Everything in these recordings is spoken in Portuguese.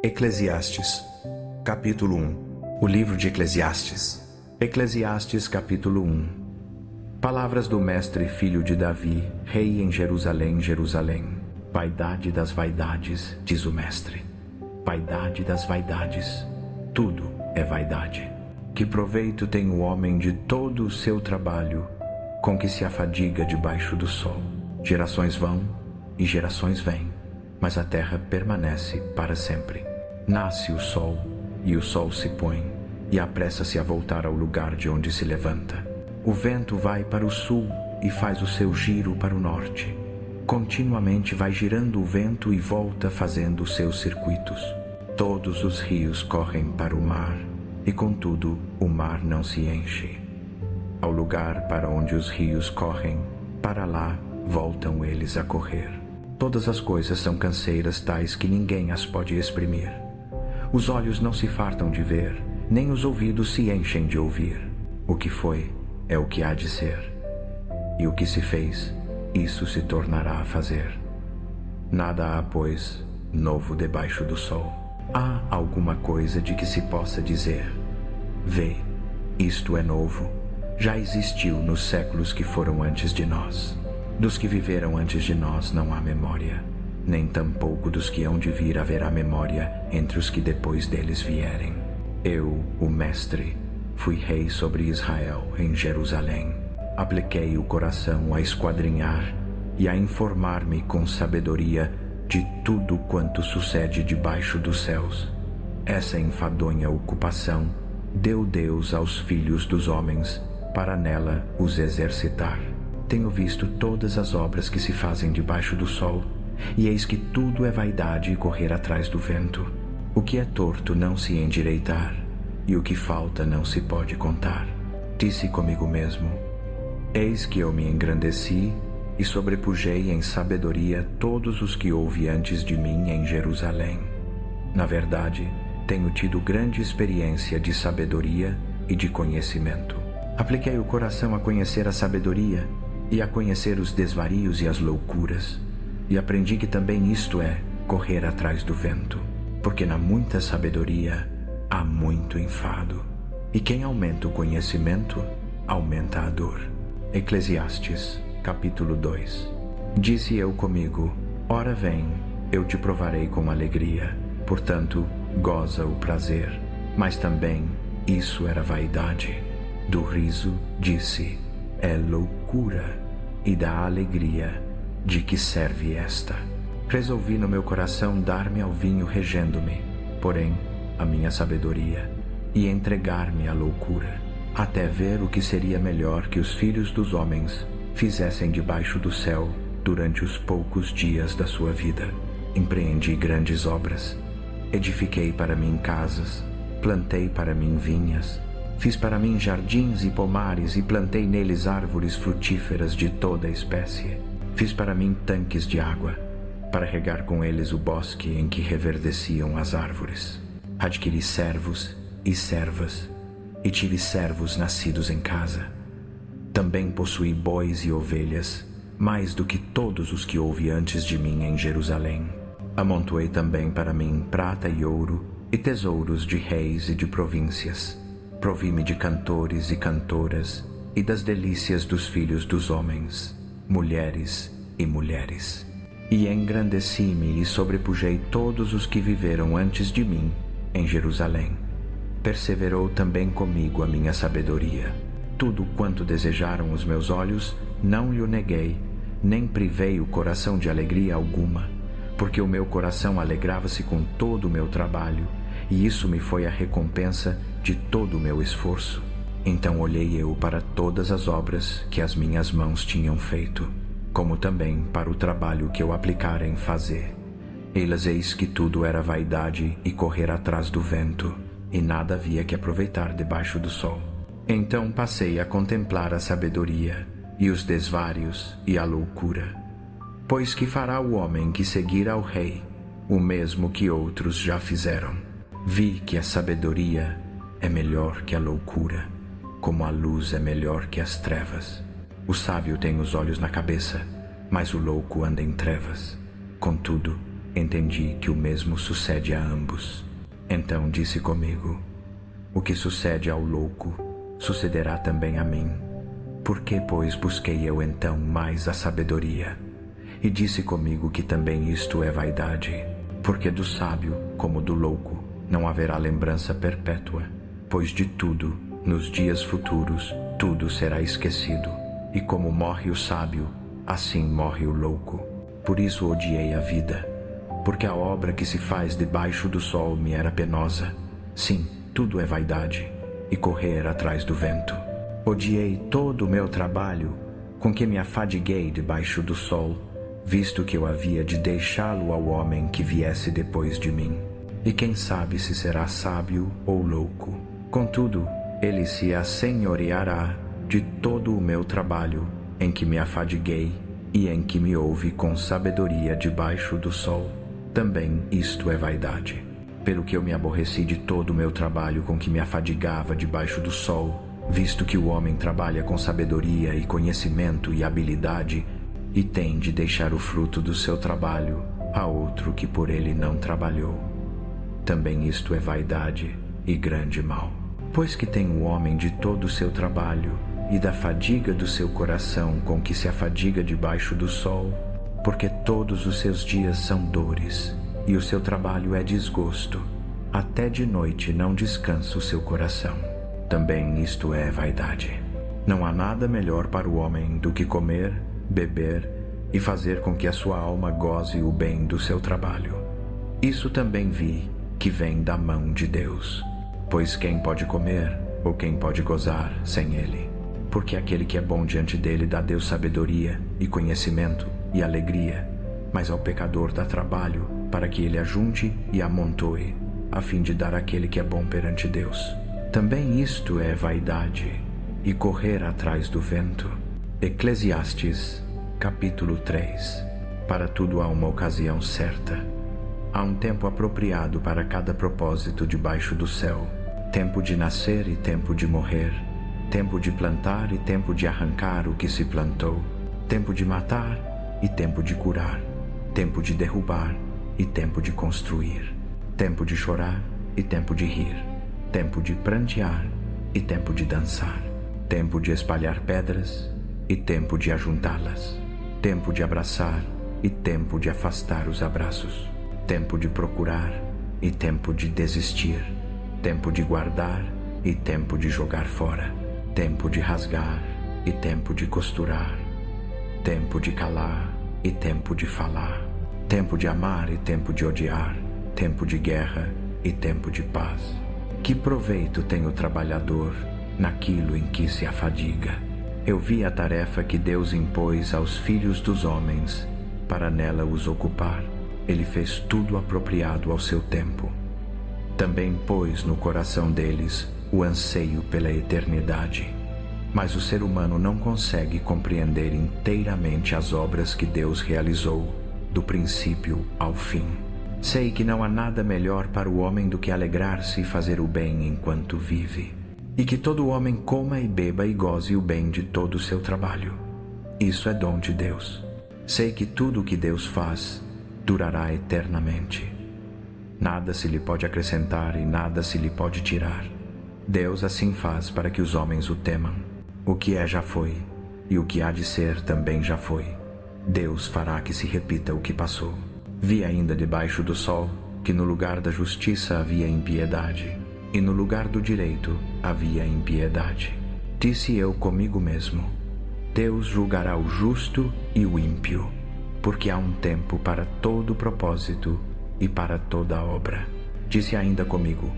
Eclesiastes, capítulo 1. O livro de Eclesiastes. Eclesiastes, capítulo 1. Palavras do mestre filho de Davi, rei em Jerusalém, Jerusalém. Vaidade das vaidades, diz o mestre. Vaidade das vaidades, tudo é vaidade. Que proveito tem o homem de todo o seu trabalho, com que se afadiga debaixo do sol? Gerações vão e gerações vêm, mas a terra permanece para sempre. Nasce o sol, e o sol se põe, e apressa-se a voltar ao lugar de onde se levanta. O vento vai para o sul e faz o seu giro para o norte. Continuamente vai girando o vento e volta fazendo os seus circuitos. Todos os rios correm para o mar, e contudo o mar não se enche. Ao lugar para onde os rios correm, para lá voltam eles a correr. Todas as coisas são canseiras tais que ninguém as pode exprimir. Os olhos não se fartam de ver, nem os ouvidos se enchem de ouvir. O que foi é o que há de ser, e o que se fez, isso se tornará a fazer. Nada há, pois, novo debaixo do sol. Há alguma coisa de que se possa dizer: vê, isto é novo, já existiu nos séculos que foram antes de nós. Dos que viveram antes de nós não há memória, nem tampouco dos que hão de vir haverá memória entre os que depois deles vierem. Eu, o mestre, fui rei sobre Israel em Jerusalém. Apliquei o coração a esquadrinhar e a informar-me com sabedoria de tudo quanto sucede debaixo dos céus. Essa enfadonha ocupação deu Deus aos filhos dos homens para nela os exercitar. Tenho visto todas as obras que se fazem debaixo do sol, e eis que tudo é vaidade e correr atrás do vento. O que é torto não se endireitar, e o que falta não se pode contar. Disse comigo mesmo: eis que eu me engrandeci e sobrepujei em sabedoria todos os que houve antes de mim em Jerusalém. Na verdade, tenho tido grande experiência de sabedoria e de conhecimento. Apliquei o coração a conhecer a sabedoria e a conhecer os desvarios e as loucuras, e aprendi que também isto é correr atrás do vento, porque na muita sabedoria há muito enfado, e quem aumenta o conhecimento, aumenta a dor. Eclesiastes, capítulo 2. Disse eu comigo: ora vem, eu te provarei com alegria, portanto, goza o prazer. Mas também isso era vaidade. Do riso, disse: é loucura, e da alegria, de que serve esta? Resolvi no meu coração dar-me ao vinho regendo-me, porém, a minha sabedoria, e entregar-me à loucura, até ver o que seria melhor que os filhos dos homens fizessem debaixo do céu durante os poucos dias da sua vida. Empreendi grandes obras, edifiquei para mim casas, plantei para mim vinhas, fiz para mim jardins e pomares e plantei neles árvores frutíferas de toda espécie. Fiz para mim tanques de água, para regar com eles o bosque em que reverdeciam as árvores. Adquiri servos e servas, e tive servos nascidos em casa. Também possuí bois e ovelhas, mais do que todos os que houve antes de mim em Jerusalém. Amontoei também para mim prata e ouro, e tesouros de reis e de províncias. Provi-me de cantores e cantoras, e das delícias dos filhos dos homens, mulheres e mulheres. E engrandeci-me e sobrepujei todos os que viveram antes de mim em Jerusalém. Perseverou também comigo a minha sabedoria. Tudo quanto desejaram os meus olhos, não lhe neguei, nem privei o coração de alegria alguma, porque o meu coração alegrava-se com todo o meu trabalho, e isso me foi a recompensa de todo o meu esforço. Então olhei eu para todas as obras que as minhas mãos tinham feito, como também para o trabalho que eu aplicara em fazer. Eis que tudo era vaidade e correr atrás do vento, e nada havia que aproveitar debaixo do sol. Então passei a contemplar a sabedoria, e os desvários, e a loucura. Pois que fará o homem que seguir ao rei, o mesmo que outros já fizeram? Vi que a sabedoria é melhor que a loucura, como a luz é melhor que as trevas. O sábio tem os olhos na cabeça, mas o louco anda em trevas. Contudo, entendi que o mesmo sucede a ambos. Então disse comigo: o que sucede ao louco, sucederá também a mim. Por que, pois, busquei eu então mais a sabedoria? E disse comigo que também isto é vaidade, porque do sábio, como do louco, não haverá lembrança perpétua, pois de tudo, nos dias futuros, tudo será esquecido. E como morre o sábio, assim morre o louco. Por isso odiei a vida, porque a obra que se faz debaixo do sol me era penosa. Sim, tudo é vaidade, e correr atrás do vento. Odiei todo o meu trabalho, com que me afadiguei debaixo do sol, visto que eu havia de deixá-lo ao homem que viesse depois de mim. E quem sabe se será sábio ou louco. Contudo, ele se assenhoreará de todo o meu trabalho, em que me afadiguei e em que me houve com sabedoria debaixo do sol. Também isto é vaidade. Pelo que eu me aborreci de todo o meu trabalho com que me afadigava debaixo do sol, visto que o homem trabalha com sabedoria e conhecimento e habilidade, e tem de deixar o fruto do seu trabalho a outro que por ele não trabalhou. Também isto é vaidade e grande mal. Pois que tem o homem de todo o seu trabalho e da fadiga do seu coração com que se afadiga debaixo do sol, porque todos os seus dias são dores, e o seu trabalho é desgosto, até de noite não descansa o seu coração. Também isto é vaidade. Não há nada melhor para o homem do que comer, beber e fazer com que a sua alma goze o bem do seu trabalho. Isso também vi que vem da mão de Deus. Pois quem pode comer ou quem pode gozar sem ele? Porque aquele que é bom diante dele dá a Deus sabedoria e conhecimento e alegria, mas ao pecador dá trabalho para que ele ajunte e amontoe, a fim de dar àquele que é bom perante Deus. Também isto é vaidade e correr atrás do vento. Eclesiastes, capítulo 3. Para tudo há uma ocasião certa. Há um tempo apropriado para cada propósito debaixo do céu. Tempo de nascer e tempo de morrer. Tempo de plantar e tempo de arrancar o que se plantou. Tempo de matar e tempo de curar. Tempo de derrubar e tempo de construir. Tempo de chorar e tempo de rir. Tempo de prantear e tempo de dançar. Tempo de espalhar pedras e tempo de ajuntá-las. Tempo de abraçar e tempo de afastar os abraços. Tempo de procurar e tempo de desistir. Tempo de guardar e tempo de jogar fora. Tempo de rasgar e tempo de costurar. Tempo de calar e tempo de falar. Tempo de amar e tempo de odiar. Tempo de guerra e tempo de paz. Que proveito tem o trabalhador naquilo em que se afadiga? Eu vi a tarefa que Deus impôs aos filhos dos homens para nela os ocupar. Ele fez tudo apropriado ao seu tempo. Também pôs no coração deles o anseio pela eternidade. Mas o ser humano não consegue compreender inteiramente as obras que Deus realizou, do princípio ao fim. Sei que não há nada melhor para o homem do que alegrar-se e fazer o bem enquanto vive, e que todo homem coma e beba e goze o bem de todo o seu trabalho. Isso é dom de Deus. Sei que tudo o que Deus faz durará eternamente. Nada se lhe pode acrescentar e nada se lhe pode tirar. Deus assim faz para que os homens o temam. O que é já foi, e o que há de ser também já foi. Deus fará que se repita o que passou. Vi ainda debaixo do sol que no lugar da justiça havia impiedade, e no lugar do direito havia impiedade. Disse eu comigo mesmo: Deus julgará o justo e o ímpio, porque há um tempo para todo propósito e para toda obra. Disse ainda comigo: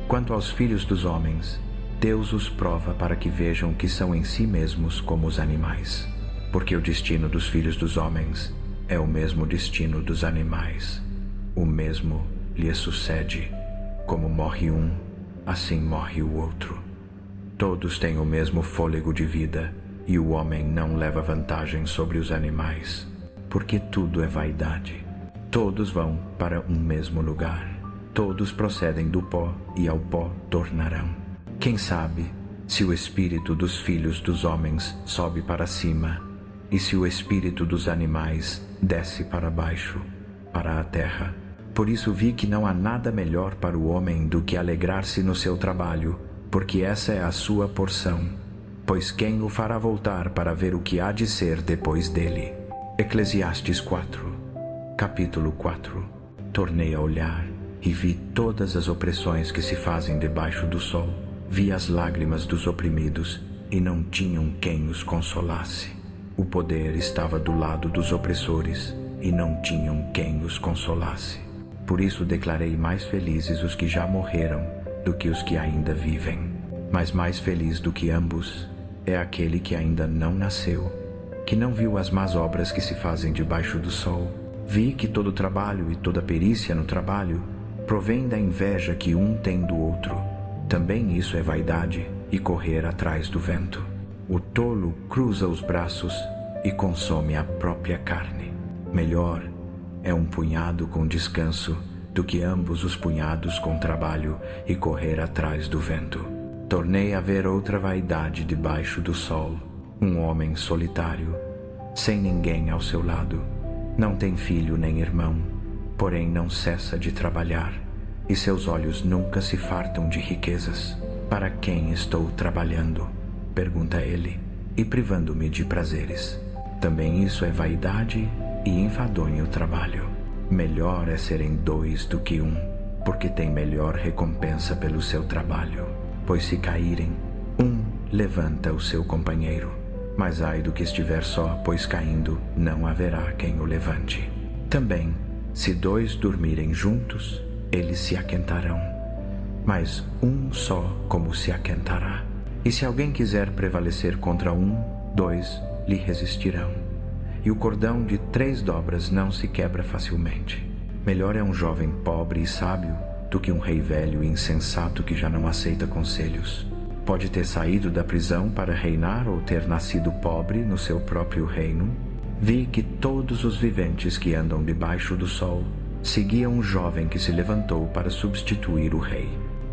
quanto aos filhos dos homens, Deus os prova para que vejam que são em si mesmos como os animais, porque o destino dos filhos dos homens é o mesmo destino dos animais. O mesmo lhe sucede. Como morre um, assim morre o outro. Todos têm o mesmo fôlego de vida, e o homem não leva vantagem sobre os animais, porque tudo é vaidade. Todos vão para um mesmo lugar. Todos procedem do pó e ao pó tornarão. Quem sabe se o espírito dos filhos dos homens sobe para cima, e se o espírito dos animais desce para baixo? para a terra. Por isso vi que não há nada melhor para o homem do que alegrar-se no seu trabalho, porque essa é a sua porção. Pois quem o fará voltar para ver o que há de ser depois dele? Eclesiastes 4, capítulo 4. Tornei a olhar e vi todas as opressões que se fazem debaixo do sol. Vi as lágrimas dos oprimidos e não tinham quem os consolasse. O poder estava do lado dos opressores e não tinham quem os consolasse. Por isso declarei mais felizes os que já morreram do que os que ainda vivem. Mas mais feliz do que ambos é aquele que ainda não nasceu, que não viu as más obras que se fazem debaixo do sol. Vi que todo trabalho e toda perícia no trabalho provém da inveja que um tem do outro. Também isso é vaidade e correr atrás do vento. O tolo cruza os braços e consome a própria carne. Melhor é um punhado com descanso do que ambos os punhados com trabalho e correr atrás do vento. Tornei a ver outra vaidade debaixo do sol. Um homem solitário, sem ninguém ao seu lado. Não tem filho nem irmão, porém não cessa de trabalhar, e seus olhos nunca se fartam de riquezas. Para quem estou trabalhando? Pergunta ele, e privando-me de prazeres. Também isso é vaidade e enfadonho o trabalho. Melhor é serem dois do que um, porque tem melhor recompensa pelo seu trabalho. Pois se caírem, um levanta o seu companheiro. Mas ai do que estiver só, pois caindo não haverá quem o levante. Também, se dois dormirem juntos, eles se aquentarão. Mas um só como se aquentará. E se alguém quiser prevalecer contra um, dois lhe resistirão. E o cordão de 3 dobras não se quebra facilmente. Melhor é um jovem pobre e sábio do que um rei velho e insensato que já não aceita conselhos. Pode ter saído da prisão para reinar ou ter nascido pobre no seu próprio reino. Vi que todos os viventes que andam debaixo do sol seguiam um jovem que se levantou para substituir o rei.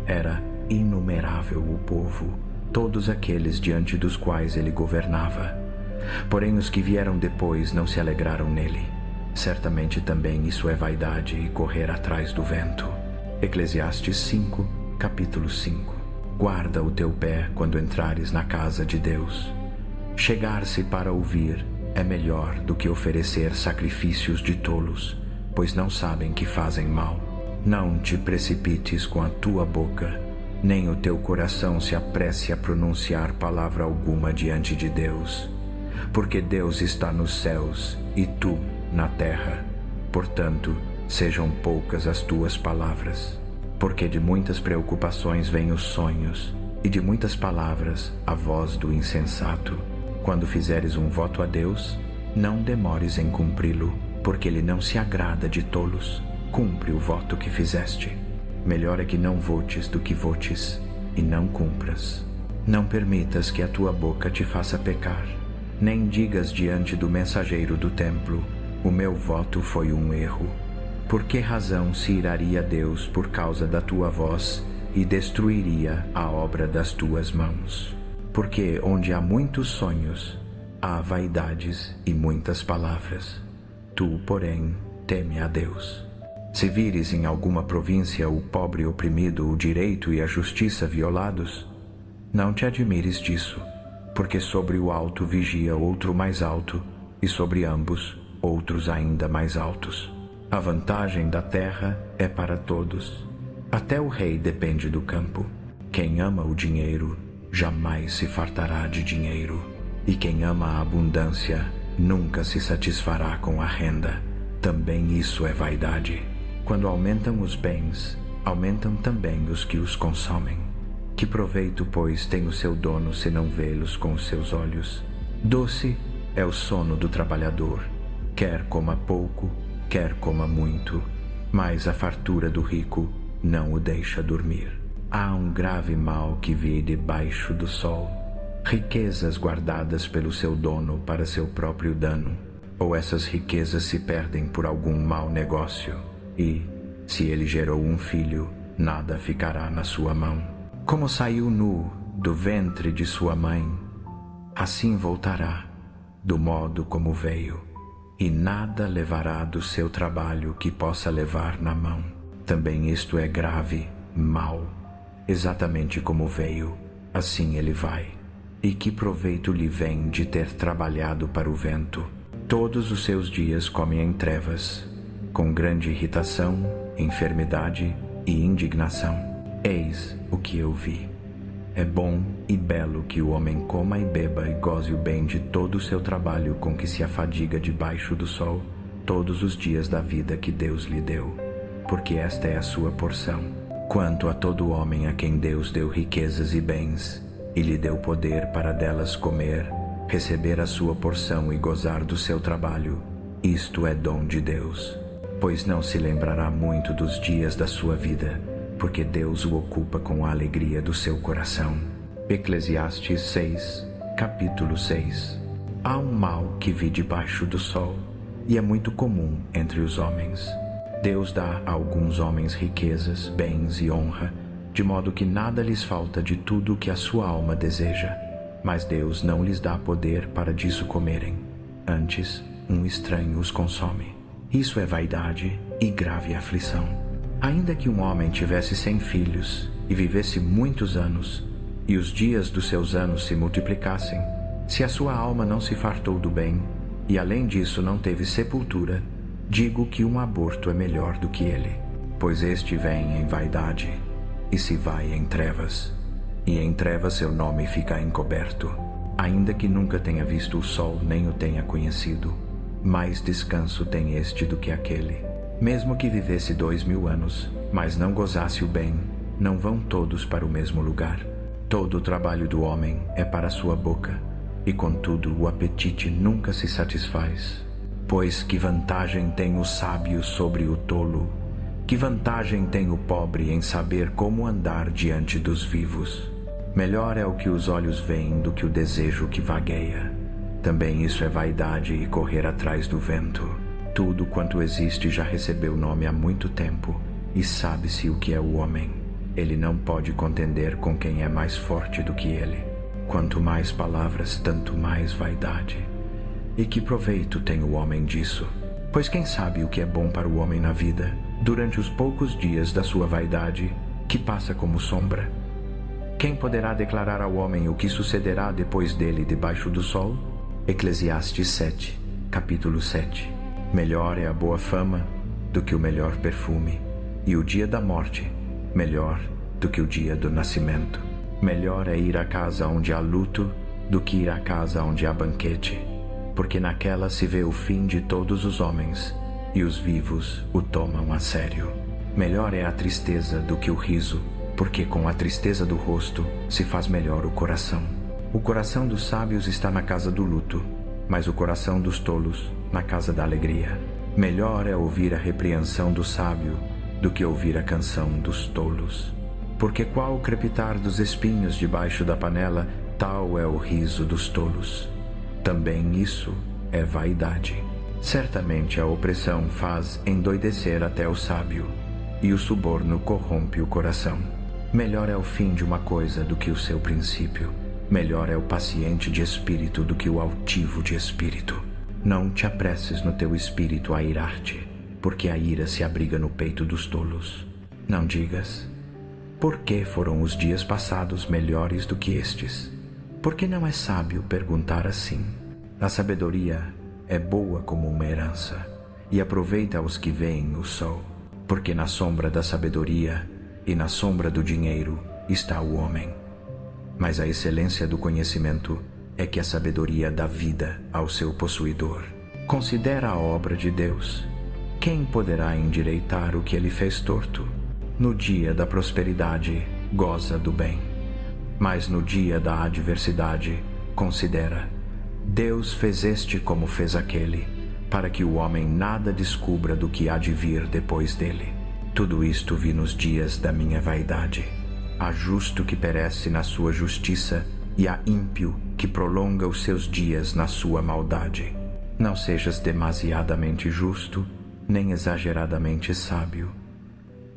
Era inumerável o povo, todos aqueles diante dos quais ele governava. Porém os que vieram depois não se alegraram nele. Certamente também isso é vaidade e correr atrás do vento. Eclesiastes 5, capítulo 5. Guarda o teu pé quando entrares na casa de Deus. Chegar-se para ouvir é melhor do que oferecer sacrifícios de tolos, pois não sabem que fazem mal. Não te precipites com a tua boca, nem o teu coração se apresse a pronunciar palavra alguma diante de Deus, porque Deus está nos céus e tu na terra. Portanto, sejam poucas as tuas palavras, porque de muitas preocupações vêm os sonhos, e de muitas palavras a voz do insensato. Quando fizeres um voto a Deus, não demores em cumpri-lo, porque ele não se agrada de tolos. Cumpre o voto que fizeste. Melhor é que não votes do que votes, e não cumpras. Não permitas que a tua boca te faça pecar, nem digas diante do mensageiro do templo: o meu voto foi um erro. Por que razão se iraria Deus por causa da tua voz e destruiria a obra das tuas mãos? Porque onde há muitos sonhos, há vaidades e muitas palavras. Tu, porém, teme a Deus. Se vires em alguma província o pobre oprimido, o direito e a justiça violados, não te admires disso, porque sobre o alto vigia outro mais alto, e sobre ambos outros ainda mais altos. A vantagem da terra é para todos. Até o rei depende do campo. Quem ama o dinheiro jamais se fartará de dinheiro, e quem ama a abundância nunca se satisfará com a renda. Também isso é vaidade. Quando aumentam os bens, aumentam também os que os consomem. Que proveito, pois, tem o seu dono se não vê-los com os seus olhos? Doce é o sono do trabalhador, quer coma pouco, quer coma muito, mas a fartura do rico não o deixa dormir. Há um grave mal que vi debaixo do sol, riquezas guardadas pelo seu dono para seu próprio dano, ou essas riquezas se perdem por algum mau negócio, e, se ele gerou um filho, nada ficará na sua mão. Como saiu nu do ventre de sua mãe, assim voltará, do modo como veio. e nada levará do seu trabalho que possa levar na mão. Também isto é grave, mau. Exatamente como veio, assim ele vai. E que proveito lhe vem de ter trabalhado para o vento? Todos os seus dias come em trevas, com grande irritação, enfermidade e indignação. Eis o que eu vi. É bom e belo que o homem coma e beba e goze o bem de todo o seu trabalho com que se afadiga debaixo do sol todos os dias da vida que Deus lhe deu, porque esta é a sua porção. Quanto a todo homem a quem Deus deu riquezas e bens, e lhe deu poder para delas comer, receber a sua porção e gozar do seu trabalho, isto é dom de Deus, pois não se lembrará muito dos dias da sua vida, porque Deus o ocupa com a alegria do seu coração. Eclesiastes 6, capítulo 6. Há um mal que vi debaixo do sol, e é muito comum entre os homens. Deus dá a alguns homens riquezas, bens e honra, de modo que nada lhes falta de tudo o que a sua alma deseja. Mas Deus não lhes dá poder para disso comerem. Antes, um estranho os consome. Isso é vaidade e grave aflição. Ainda que um homem tivesse 100 filhos e vivesse muitos anos, e os dias dos seus anos se multiplicassem, se a sua alma não se fartou do bem, e além disso não teve sepultura, digo que um aborto é melhor do que ele, pois este vem em vaidade, e se vai em trevas, e em trevas seu nome fica encoberto, ainda que nunca tenha visto o sol nem o tenha conhecido. Mais descanso tem este do que aquele. Mesmo que vivesse 2000 anos, mas não gozasse o bem, não vão todos para o mesmo lugar. Todo o trabalho do homem é para a sua boca, e contudo o apetite nunca se satisfaz. Pois que vantagem tem o sábio sobre o tolo? Que vantagem tem o pobre em saber como andar diante dos vivos? Melhor é o que os olhos veem do que o desejo que vagueia. Também isso é vaidade e correr atrás do vento. Tudo quanto existe já recebeu nome há muito tempo, e sabe-se o que é o homem. Ele não pode contender com quem é mais forte do que ele. Quanto mais palavras, tanto mais vaidade. E que proveito tem o homem disso? Pois quem sabe o que é bom para o homem na vida, durante os poucos dias da sua vaidade, que passa como sombra? Quem poderá declarar ao homem o que sucederá depois dele debaixo do sol? Eclesiastes 7, capítulo 7. Melhor é a boa fama do que o melhor perfume, e o dia da morte melhor do que o dia do nascimento. Melhor é ir à casa onde há luto do que ir à casa onde há banquete, porque naquela se vê o fim de todos os homens, e os vivos o tomam a sério. Melhor é a tristeza do que o riso, porque com a tristeza do rosto se faz melhor o coração. O coração dos sábios está na casa do luto, mas o coração dos tolos na casa da alegria. Melhor é ouvir a repreensão do sábio do que ouvir a canção dos tolos. Porque qual o crepitar dos espinhos debaixo da panela, tal é o riso dos tolos. Também isso é vaidade. Certamente a opressão faz endoidecer até o sábio, e o suborno corrompe o coração. Melhor é o fim de uma coisa do que o seu princípio. Melhor é o paciente de espírito do que o altivo de espírito. Não te apresses no teu espírito a irar-te, porque a ira se abriga no peito dos tolos. Não digas: por que foram os dias passados melhores do que estes? Porque não é sábio perguntar assim. A sabedoria é boa como uma herança, e aproveita aos que veem o sol, porque na sombra da sabedoria e na sombra do dinheiro está o homem. Mas a excelência do conhecimento é que a sabedoria dá vida ao seu possuidor. Considera a obra de Deus. Quem poderá endireitar o que ele fez torto? No dia da prosperidade, goza do bem. Mas no dia da adversidade, considera: Deus fez este como fez aquele, para que o homem nada descubra do que há de vir depois dele. Tudo isto vi nos dias da minha vaidade. Há justo que perece na sua justiça, e há ímpio que prolonga os seus dias na sua maldade. Não sejas demasiadamente justo, nem exageradamente sábio.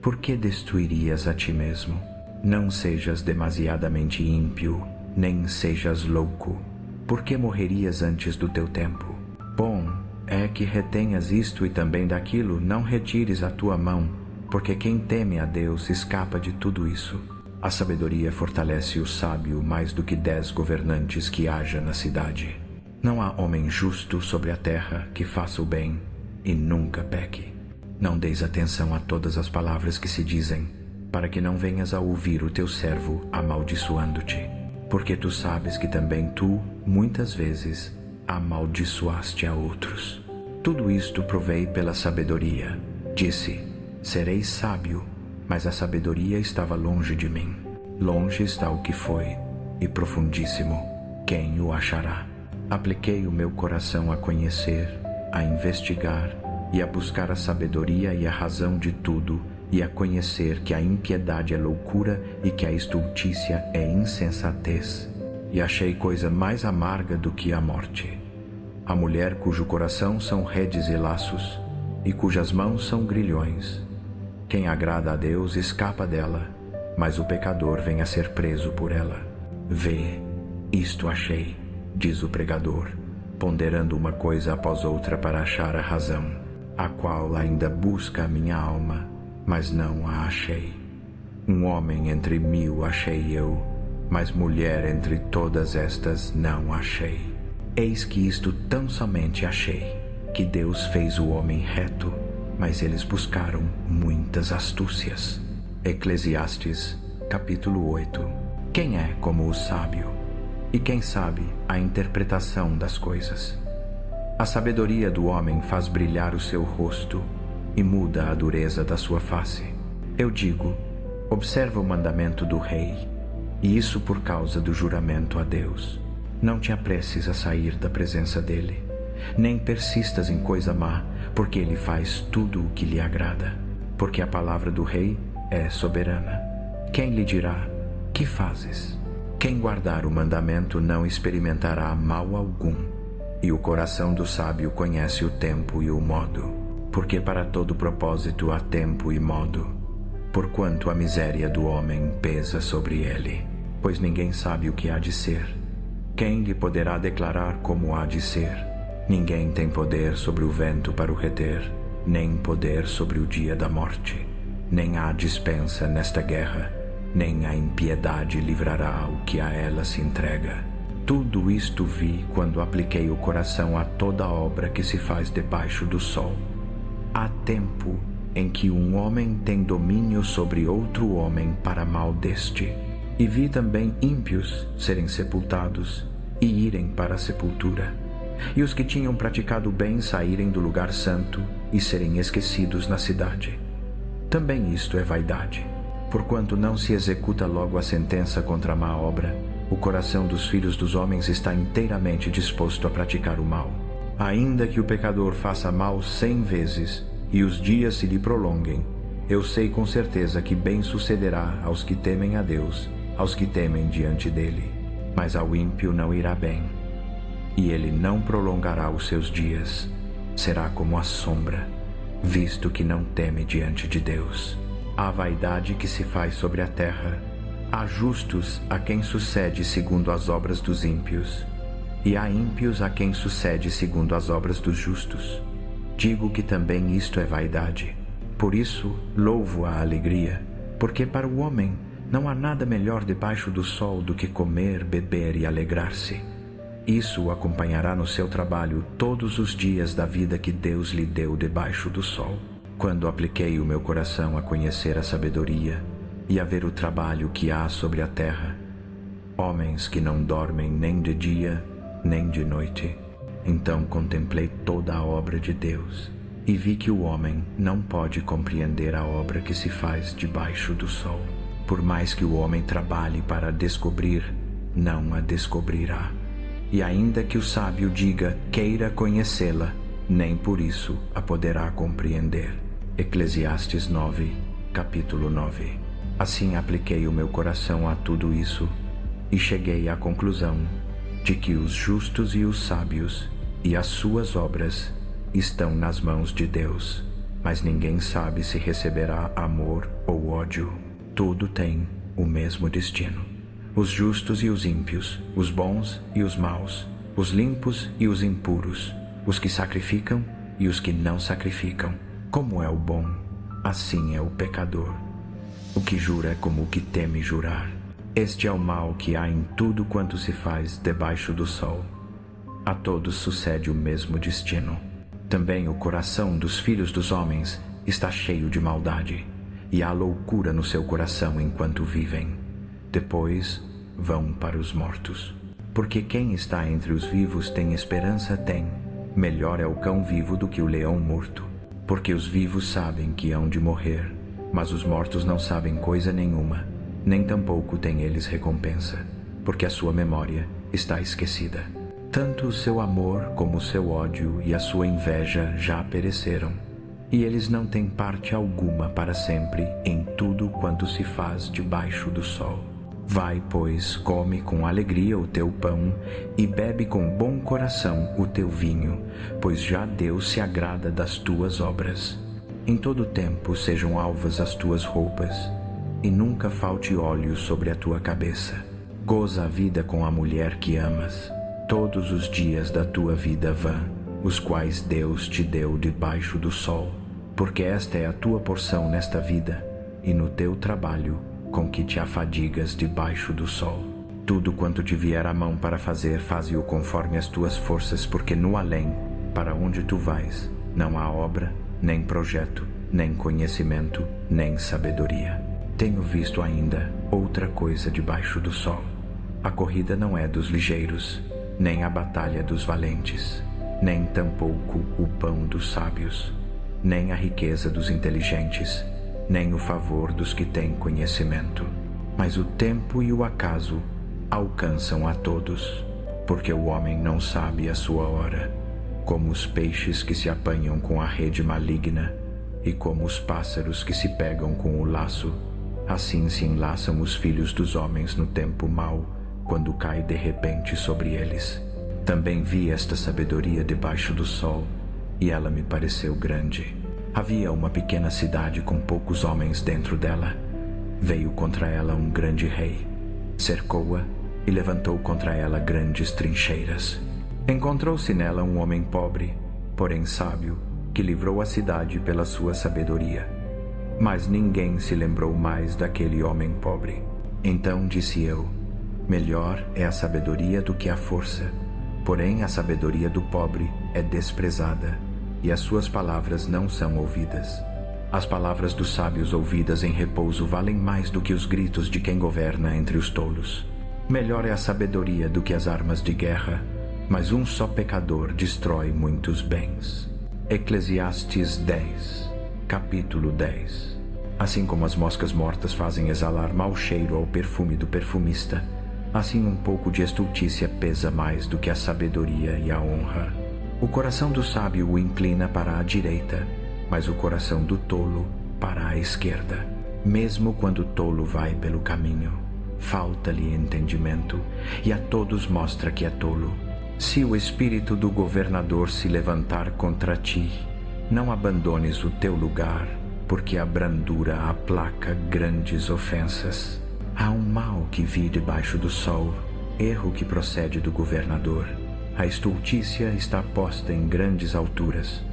Por que destruirias a ti mesmo? Não sejas demasiadamente ímpio, nem sejas louco. Por que morrerias antes do teu tempo? Bom é que retenhas isto e também daquilo, não retires a tua mão, porque quem teme a Deus escapa de tudo isso. A sabedoria fortalece o sábio mais do que 10 governantes que haja na cidade. Não há homem justo sobre a terra que faça o bem e nunca peque. Não deis atenção a todas as palavras que se dizem, para que não venhas a ouvir o teu servo amaldiçoando-te, porque tu sabes que também tu, muitas vezes, amaldiçoaste a outros. Tudo isto provei pela sabedoria. Disse: serei sábio, mas a sabedoria estava longe de mim. Longe está o que foi, e profundíssimo, quem o achará? Apliquei o meu coração a conhecer, a investigar e a buscar a sabedoria e a razão de tudo, e a conhecer que a impiedade é loucura e que a estultícia é insensatez. E achei coisa mais amarga do que a morte: a mulher cujo coração são redes e laços, e cujas mãos são grilhões. Quem agrada a Deus escapa dela, mas o pecador vem a ser preso por ela. Vê, isto achei, diz o pregador, ponderando uma coisa após outra para achar a razão, a qual ainda busca a minha alma, mas não a achei. Um homem entre 1000 achei eu, mas mulher entre todas estas não achei. Eis que isto tão somente achei, que Deus fez o homem reto, mas eles buscaram muitas astúcias. Eclesiastes, capítulo 8. Quem é como o sábio? E quem sabe a interpretação das coisas? A sabedoria do homem faz brilhar o seu rosto e muda a dureza da sua face. Eu digo: observa o mandamento do rei, e isso por causa do juramento a Deus. Não te apresses a sair da presença dele, nem persistas em coisa má, porque ele faz tudo o que lhe agrada. Porque a palavra do rei é soberana. Quem lhe dirá: que fazes? Quem guardar o mandamento não experimentará mal algum, e o coração do sábio conhece o tempo e o modo, porque para todo propósito há tempo e modo, porquanto a miséria do homem pesa sobre ele, pois ninguém sabe o que há de ser. Quem lhe poderá declarar como há de ser? Ninguém tem poder sobre o vento para o reter, nem poder sobre o dia da morte. Nem há dispensa nesta guerra, nem a impiedade livrará o que a ela se entrega. Tudo isto vi quando apliquei o coração a toda obra que se faz debaixo do sol. Há tempo em que um homem tem domínio sobre outro homem para mal deste. E vi também ímpios serem sepultados e irem para a sepultura, e os que tinham praticado o bem saírem do lugar santo e serem esquecidos na cidade. Também isto é vaidade. Porquanto não se executa logo a sentença contra a má obra, o coração dos filhos dos homens está inteiramente disposto a praticar o mal. Ainda que o pecador faça mal 100 vezes e os dias se lhe prolonguem, eu sei com certeza que bem sucederá aos que temem a Deus, aos que temem diante dele. Mas ao ímpio não irá bem, e ele não prolongará os seus dias. Será como a sombra, visto que não teme diante de Deus. Há vaidade que se faz sobre a terra. Há justos a quem sucede segundo as obras dos ímpios, e há ímpios a quem sucede segundo as obras dos justos. Digo que também isto é vaidade. Por isso louvo a alegria, porque para o homem não há nada melhor debaixo do sol do que comer, beber e alegrar-se. Isso o acompanhará no seu trabalho todos os dias da vida que Deus lhe deu debaixo do sol. Quando apliquei o meu coração a conhecer a sabedoria e a ver o trabalho que há sobre a terra, homens que não dormem nem de dia nem de noite, então contemplei toda a obra de Deus e vi que o homem não pode compreender a obra que se faz debaixo do sol. Por mais que o homem trabalhe para descobrir, não a descobrirá. E ainda que o sábio diga, queira conhecê-la, nem por isso a poderá compreender. Eclesiastes 9, capítulo 9. Assim apliquei o meu coração a tudo isso, e cheguei à conclusão de que os justos e os sábios e as suas obras estão nas mãos de Deus, mas ninguém sabe se receberá amor ou ódio. Tudo tem o mesmo destino. Os justos e os ímpios, os bons e os maus, os limpos e os impuros, os que sacrificam e os que não sacrificam. Como é o bom, assim é o pecador. O que jura é como o que teme jurar. Este é o mal que há em tudo quanto se faz debaixo do sol. A todos sucede o mesmo destino. Também o coração dos filhos dos homens está cheio de maldade, e há loucura no seu coração enquanto vivem. Depois vão para os mortos. Porque quem está entre os vivos tem esperança, tem. Melhor é o cão vivo do que o leão morto. Porque os vivos sabem que hão de morrer, mas os mortos não sabem coisa nenhuma, nem tampouco têm eles recompensa, porque a sua memória está esquecida. Tanto o seu amor como o seu ódio e a sua inveja já pereceram, e eles não têm parte alguma para sempre em tudo quanto se faz debaixo do sol. Vai, pois, come com alegria o teu pão e bebe com bom coração o teu vinho, pois já Deus se agrada das tuas obras. Em todo tempo sejam alvas as tuas roupas, e nunca falte óleo sobre a tua cabeça. Goza a vida com a mulher que amas, todos os dias da tua vida vã, os quais Deus te deu debaixo do sol, porque esta é a tua porção nesta vida, e no teu trabalho com que te afadigas debaixo do sol. Tudo quanto te vier à mão para fazer, faze-o conforme as tuas forças, porque no além, para onde tu vais, não há obra, nem projeto, nem conhecimento, nem sabedoria. Tenho visto ainda outra coisa debaixo do sol. A corrida não é dos ligeiros, nem a batalha dos valentes, nem tampouco o pão dos sábios, nem a riqueza dos inteligentes, nem o favor dos que têm conhecimento. Mas o tempo e o acaso alcançam a todos, porque o homem não sabe a sua hora. Como os peixes que se apanham com a rede maligna, e como os pássaros que se pegam com o laço, assim se enlaçam os filhos dos homens no tempo mau, quando cai de repente sobre eles. Também vi esta sabedoria debaixo do sol, e ela me pareceu grande. Havia uma pequena cidade com poucos homens dentro dela. Veio contra ela um grande rei, cercou-a e levantou contra ela grandes trincheiras. Encontrou-se nela um homem pobre, porém sábio, que livrou a cidade pela sua sabedoria. Mas ninguém se lembrou mais daquele homem pobre. Então disse eu: melhor é a sabedoria do que a força, porém a sabedoria do pobre é desprezada, e as suas palavras não são ouvidas. As palavras dos sábios ouvidas em repouso valem mais do que os gritos de quem governa entre os tolos. Melhor é a sabedoria do que as armas de guerra, mas um só pecador destrói muitos bens. Eclesiastes 10, capítulo 10. Assim como as moscas mortas fazem exalar mau cheiro ao perfume do perfumista, assim um pouco de estultícia pesa mais do que a sabedoria e a honra. O coração do sábio o inclina para a direita, mas o coração do tolo para a esquerda. Mesmo quando o tolo vai pelo caminho, falta-lhe entendimento, e a todos mostra que é tolo. Se o espírito do governador se levantar contra ti, não abandones o teu lugar, porque a brandura aplaca grandes ofensas. Há um mal que vi debaixo do sol, erro que procede do governador. A estultícia está posta em grandes alturas,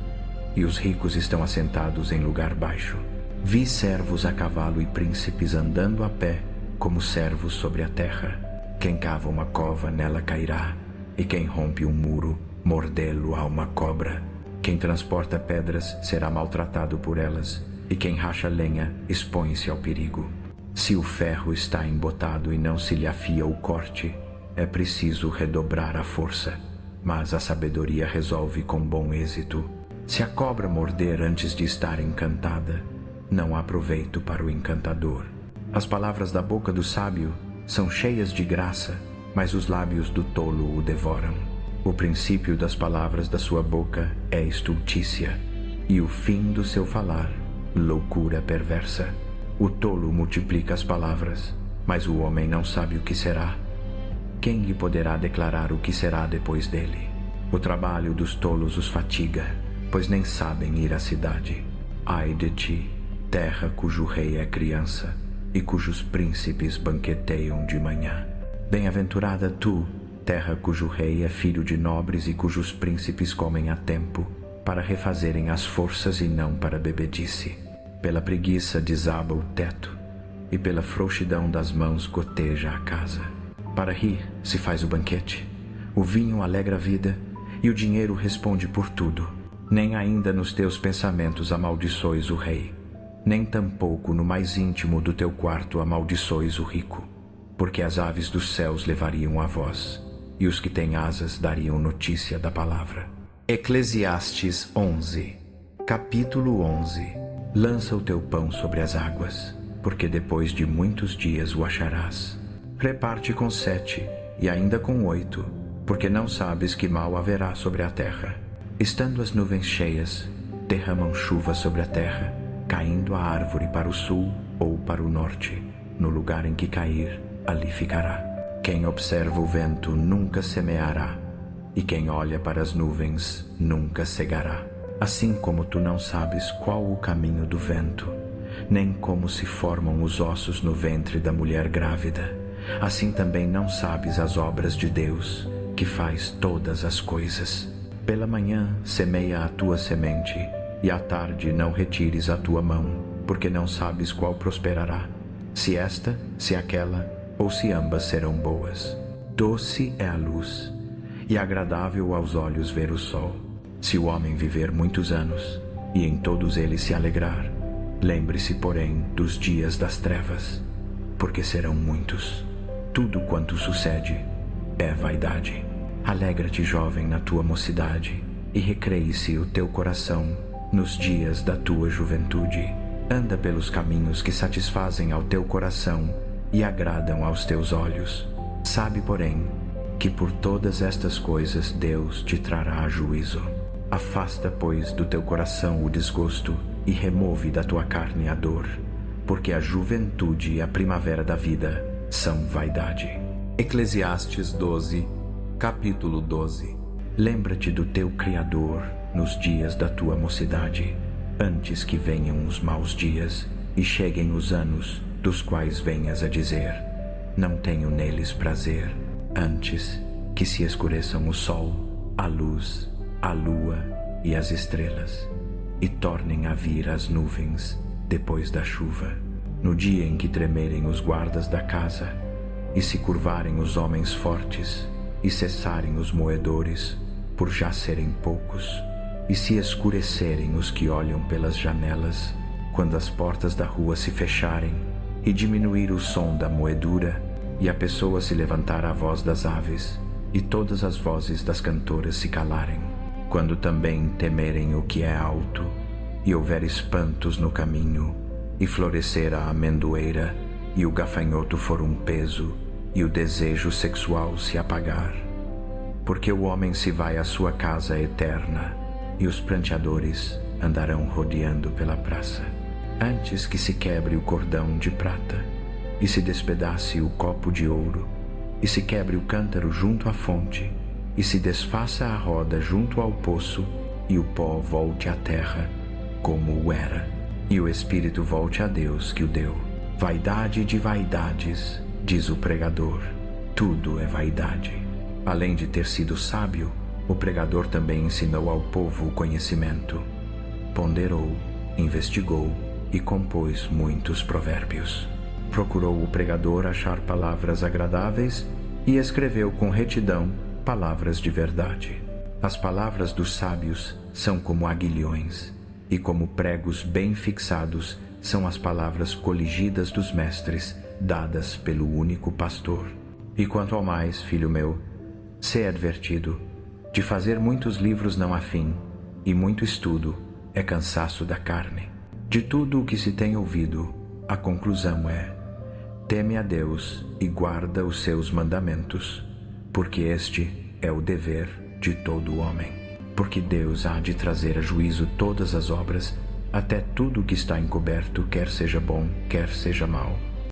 e os ricos estão assentados em lugar baixo. Vi servos a cavalo e príncipes andando a pé, como servos sobre a terra. Quem cava uma cova, nela cairá, e quem rompe um muro, mordê-lo a uma cobra. Quem transporta pedras será maltratado por elas, e quem racha lenha expõe-se ao perigo. Se o ferro está embotado e não se lhe afia o corte, é preciso redobrar a força, mas a sabedoria resolve com bom êxito. Se a cobra morder antes de estar encantada, não há proveito para o encantador. As palavras da boca do sábio são cheias de graça, mas os lábios do tolo o devoram. O princípio das palavras da sua boca é estultícia, e o fim do seu falar, loucura perversa. O tolo multiplica as palavras, mas o homem não sabe o que será. Quem lhe poderá declarar o que será depois dele? O trabalho dos tolos os fatiga, pois nem sabem ir à cidade. Ai de ti, terra cujo rei é criança, e cujos príncipes banqueteiam de manhã. Bem-aventurada tu, terra cujo rei é filho de nobres e cujos príncipes comem a tempo, para refazerem as forças e não para bebedice. Pela preguiça desaba o teto, e pela frouxidão das mãos goteja a casa. Para rir se faz o banquete, o vinho alegra a vida, e o dinheiro responde por tudo. Nem ainda nos teus pensamentos amaldiçoes o rei, nem tampouco no mais íntimo do teu quarto amaldiçoes o rico, porque as aves dos céus levariam a voz, e os que têm asas dariam notícia da palavra. Eclesiastes 11. Capítulo 11. Lança o teu pão sobre as águas, porque depois de muitos dias o acharás. Reparte com 7, e ainda com 8, porque não sabes que mal haverá sobre a terra. Estando as nuvens cheias, derramam chuva sobre a terra, caindo a árvore para o sul ou para o norte. No lugar em que cair, ali ficará. Quem observa o vento nunca semeará, e quem olha para as nuvens nunca cegará. Assim como tu não sabes qual o caminho do vento, nem como se formam os ossos no ventre da mulher grávida, assim também não sabes as obras de Deus, que faz todas as coisas. Pela manhã semeia a tua semente, e à tarde não retires a tua mão, porque não sabes qual prosperará, se esta, se aquela, ou se ambas serão boas. Doce é a luz, e agradável aos olhos ver o sol. Se o homem viver muitos anos, e em todos eles se alegrar, lembre-se, porém, dos dias das trevas, porque serão muitos. Tudo quanto sucede é vaidade. Alegra-te, jovem, na tua mocidade, e recreie-se o teu coração nos dias da tua juventude. Anda pelos caminhos que satisfazem ao teu coração e agradam aos teus olhos. Sabe, porém, que por todas estas coisas Deus te trará juízo. Afasta, pois, do teu coração o desgosto e remove da tua carne a dor, porque a juventude e a primavera da vida são vaidade. Eclesiastes 12, capítulo 12. Lembra-te do teu Criador nos dias da tua mocidade, antes que venham os maus dias e cheguem os anos dos quais venhas a dizer: não tenho neles prazer. Antes que se escureçam o sol, a luz, a lua e as estrelas, e tornem a vir as nuvens depois da chuva, no dia em que tremerem os guardas da casa, e se curvarem os homens fortes, e cessarem os moedores, por já serem poucos, e se escurecerem os que olham pelas janelas, quando as portas da rua se fecharem, e diminuir o som da moedura, e a pessoa se levantar à voz das aves, e todas as vozes das cantoras se calarem, quando também temerem o que é alto, e houver espantos no caminho, e florescer a amendoeira, e o gafanhoto for um peso, e o desejo sexual se apagar. Porque o homem se vai à sua casa eterna, e os pranteadores andarão rodeando pela praça. Antes que se quebre o cordão de prata, e se despedace o copo de ouro, e se quebre o cântaro junto à fonte, e se desfaça a roda junto ao poço, e o pó volte à terra como o era, e o espírito volte a Deus que o deu. Vaidade de vaidades, diz o pregador, tudo é vaidade. Além de ter sido sábio, o pregador também ensinou ao povo o conhecimento. Ponderou, investigou e compôs muitos provérbios. Procurou o pregador achar palavras agradáveis e escreveu com retidão palavras de verdade. As palavras dos sábios são como aguilhões, e como pregos bem fixados são as palavras coligidas dos mestres, dadas pelo único pastor. E quanto ao mais, filho meu, sê advertido: de fazer muitos livros não há fim, e muito estudo é cansaço da carne. De tudo o que se tem ouvido, a conclusão é: teme a Deus e guarda os seus mandamentos, porque este é o dever de todo homem. Porque Deus há de trazer a juízo todas as obras, até tudo o que está encoberto, quer seja bom, quer seja mau.